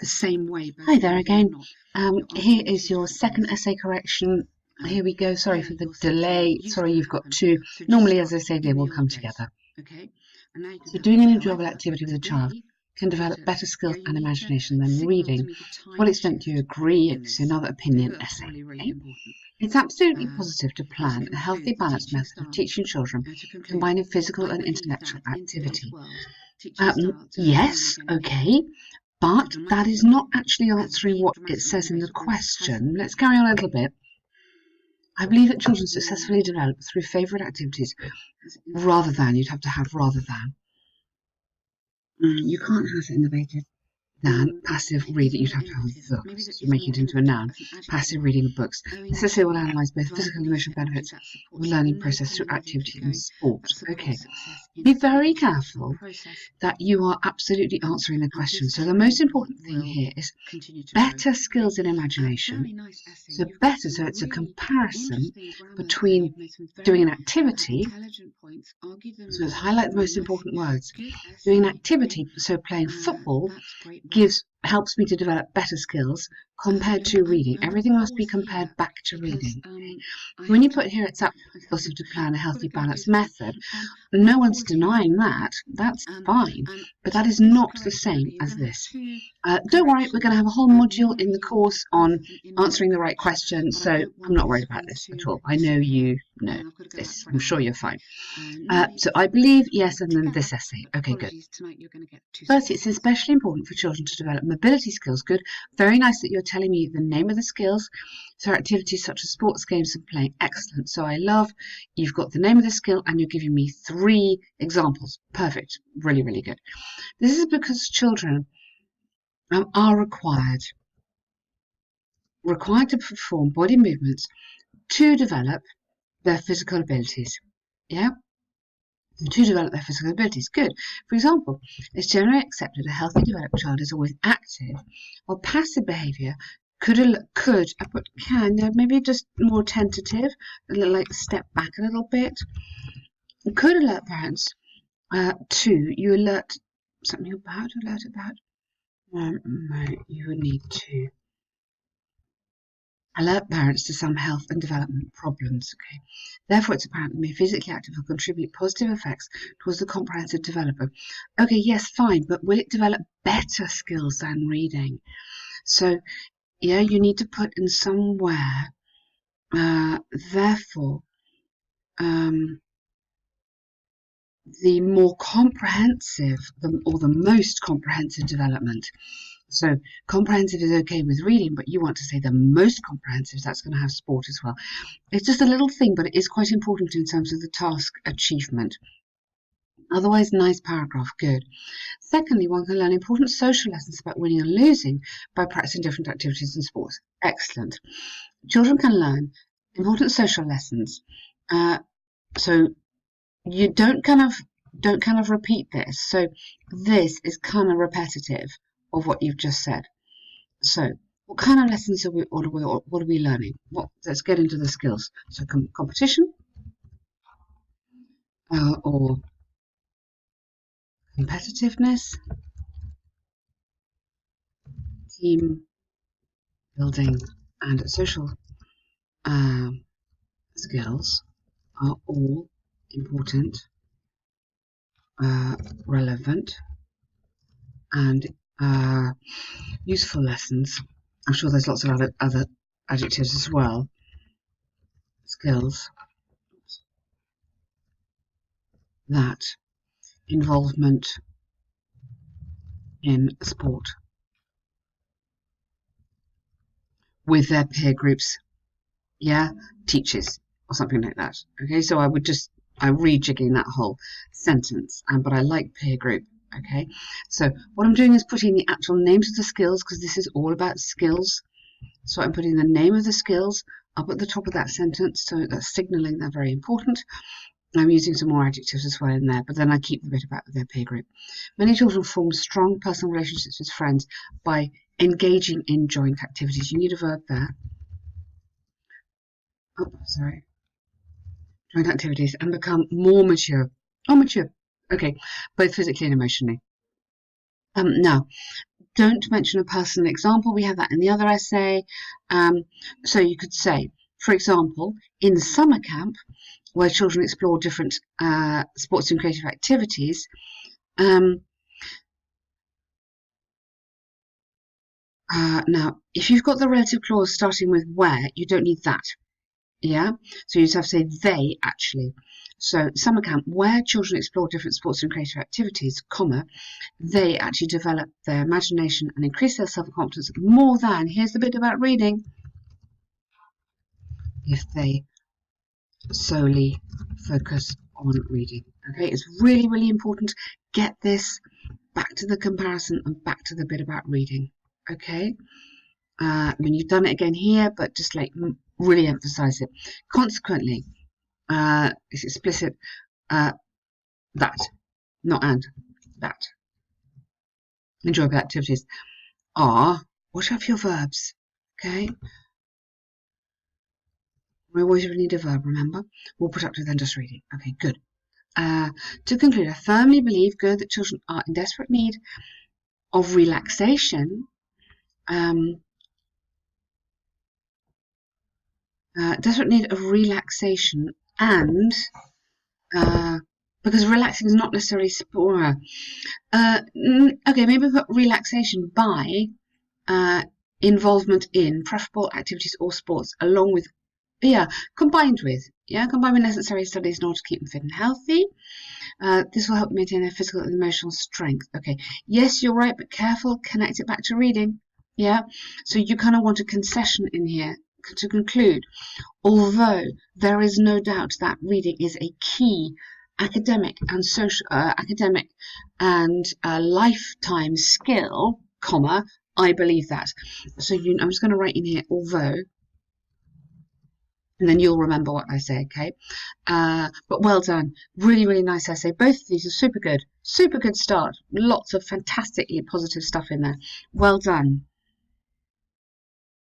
the same way. Hi there again. Here is your second essay correction. Here we go. Sorry for the delay. Sorry, you've got two. Normally, as I say, they will come together. Okay. So doing an enjoyable activity with a child can develop better skills and imagination than reading. To what extent do you agree? It's another opinion essay. Okay? It's absolutely positive to plan a healthy, balanced method of teaching children, combining physical and intellectual activity. Yes, okay. But that is not actually answering what it says in the question. Let's carry on a little bit. I believe that children successfully develop through favourite activities rather than. You'd have to have rather than. You can't have innovative than passive reading. You'd have to have the, because you're making it into a noun. Passive reading of books. This essay will analyse both physical and emotional benefits of the learning process through activity and sport. Okay. Be very careful that you are absolutely answering the question. So the most important thing here is better skills in imagination. So better, so it's a comparison between doing an activity. So let's highlight the most important words. Doing an activity, so playing football, helps me to develop better skills compared to reading. Everything must be compared back to reading. When you put here it's positive to plan a healthy, balanced method, no one's denying that. That's fine. But that is not the same as this. Don't worry, we're going to have a whole module in the course on answering the right question, so I'm not worried about this at all. I know you know this. I'm sure you're fine. So I believe yes, and then this essay. Okay, good. First, it's especially important for children to develop mobility skills. Good. Very nice that you're telling me the name of the skills. So activities such as sports, games and playing. Excellent. So I love you've got the name of the skill and you're giving me 3 examples. Perfect. Really, really good. This is because children are required to perform body movements to develop their physical abilities. Yeah? To develop their physical abilities. Good. For example, it's generally accepted a healthy developed child is always active, while passive behaviour but can, maybe just more tentative, a little like step back a little bit. It could alert parents to, you alert something about, you would need to alert parents to some health and development problems. Okay. Therefore, it's apparent that being physically active will contribute positive effects towards the comprehensive developer. Okay, yes, fine, but will it develop better skills than reading? So, yeah, you need to put in somewhere, therefore, the more comprehensive, or the most comprehensive development. So comprehensive is okay with reading, but you want to say the most comprehensive, that's going to have sport as well. It's just a little thing, but it is quite important in terms of the task achievement. Otherwise, nice paragraph, good. Secondly, one can learn important social lessons about winning and losing by practicing different activities and sports. Excellent. Children can learn important social lessons. So you don't kind of repeat this. So this is kind of repetitive of what you've just said. So what kind of lessons what are we learning? Let's get into the skills. So competition or competitiveness, team building and social skills are all important, relevant and useful lessons. I'm sure there's lots of other adjectives as well. Skills that involvement in sport with their peer groups, teachers or something like that. Okay, so I'm rejigging that whole sentence, but I like peer group. Okay, so what I'm doing is putting the actual names of the skills, because this is all about skills. So I'm putting the name of the skills up at the top of that sentence, so that's signaling they're very important. I'm using some more adjectives as well in there, but then I keep the bit about their peer group. Many children form strong personal relationships with friends by engaging in joint activities. You need a verb there. Joint activities and become more mature. Okay, both physically and emotionally. Now, don't mention a personal example. We have that in the other essay. So you could say, for example, in the summer camp, where children explore different sports and creative activities, now, if you've got the relative clause starting with where, you don't need that. Yeah, so you just have to say they actually. So summer camp, where children explore different sports and creative activities, comma, they actually develop their imagination and increase their self-confidence more than, here's the bit about reading, if they solely focus on reading. Okay, it's really, really important. Get this back to the comparison and back to the bit about reading. Okay, I mean, you've done it again here, but just like really emphasize it. Consequently, it's explicit that, not and, that. Enjoyable activities are, watch out for your verbs, okay? We always really need a verb, remember? More productive than just reading. Okay, good. To conclude, I firmly believe, good, that children are in desperate need of relaxation. Desperate need of relaxation and because relaxing is not necessarily sport. Okay, maybe put relaxation by involvement in preferable activities or sports, along with, combined with necessary studies in order to keep them fit and healthy. This will help maintain their physical and emotional strength. Okay, yes, you're right, but careful, connect it back to reading. Yeah, so you kind of want a concession in here to conclude. Although there is no doubt that reading is a key academic and social, lifetime skill, comma, I believe that. So I'm just going to write in here, although, and then you'll remember what I say, okay? But well done. Really, really nice essay. Both of these are super good. Super good start. Lots of fantastically positive stuff in there. Well done.